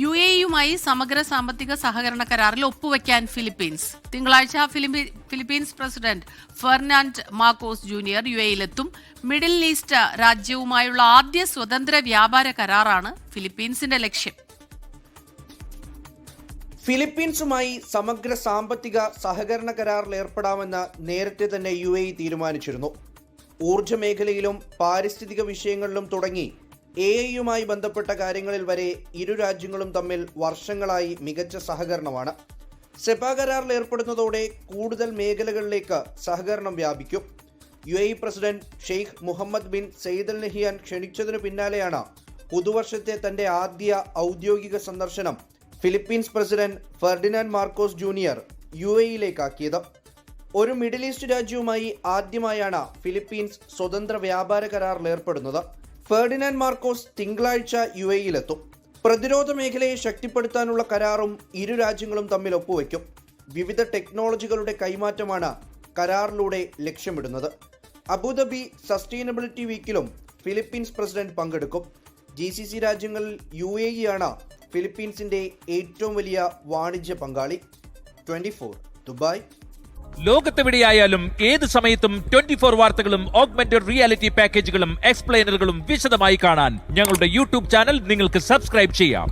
UAE-യുമായി സമഗ്ര സാമ്പത്തിക സഹകരണ കരാറിൽ ഒപ്പുവെക്കാൻ ഫിലിപ്പീൻസ്. തിങ്കളാഴ്ച Philippines president Ferdinand Marcos junior UAE-യിലെത്തും. മിഡിൽ ഈസ്റ്റ് രാജ്യവുമായുള്ള ആദ്യ സ്വതന്ത്ര വ്യാപാര കരാറാണ് ഫിലിപ്പീൻസിന്റെ ലക്ഷ്യം. ഫിലിപ്പീൻസുമായി സമഗ്ര സാമ്പത്തിക സഹകരണ കരാറിൽ ഏർപ്പെടാമെന്ന് നേരത്തെ തന്നെ UAE തീരുമാനിച്ചിരുന്നു. ഊർജ്ജ മേഖലയിലും പാരിസ്ഥിതിക വിഷയങ്ങളിലും തുടങ്ങി AI-യുമായി ബന്ധപ്പെട്ട കാര്യങ്ങളിൽ വരെ ഇരു രാജ്യങ്ങളും തമ്മിൽ വർഷങ്ങളായി മികച്ച സഹകരണമാണ്. സെപ കരാറിൽ ഏർപ്പെടുന്നതോടെ കൂടുതൽ മേഖലകളിലേക്ക് സഹകരണം വ്യാപിക്കും. UAE president Sheikh Mohammed bin Zayed Al Nahyan ക്ഷണിച്ചതിനു പിന്നാലെയാണ് പുതുവർഷത്തെ തന്റെ ആദ്യ ഔദ്യോഗിക സന്ദർശനം Philippines president Ferdinand Marcos junior UAE-യിലേക്കാക്കിയത്. ഒരു മിഡിൽ ഈസ്റ്റ് രാജ്യവുമായി ആദ്യമായാണ് ഫിലിപ്പീൻസ് സ്വതന്ത്ര വ്യാപാര കരാറിൽ ഏർപ്പെടുന്നത്. ഫെർഡിനാൻഡ് മാർക്കോസ് തിങ്കളാഴ്ച UAE-യിലെത്തും. പ്രതിരോധ മേഖലയെ ശക്തിപ്പെടുത്താനുള്ള കരാറും ഇരു രാജ്യങ്ങളും തമ്മിൽ ഒപ്പുവെക്കും. വിവിധ ടെക്നോളജികളുടെ കൈമാറ്റമാണ് കരാറിലൂടെ ലക്ഷ്യമിടുന്നത്. അബുദാബി സസ്റ്റൈനബിലിറ്റി വീക്കിലും ഫിലിപ്പീൻസ് പ്രസിഡന്റ് പങ്കെടുക്കും. GCC രാജ്യങ്ങളിൽ UAE-യാണ് ഫിലിപ്പീൻസിന്റെ ഏറ്റവും വലിയ വാണിജ്യ പങ്കാളി. 24 ദുബായ്. ലോകത്തെവിടെയായാലും ഏത് സമയത്തും 24 വാർത്തകളും ഓഗ്മെന്റഡ് റിയാലിറ്റി പാക്കേജുകളും എക്സ്പ്ലെയിനറുകളും വിശദമായി കാണാൻ ഞങ്ങളുടെ YouTube ചാനൽ നിങ്ങൾക്ക് സബ്സ്ക്രൈബ് ചെയ്യാം.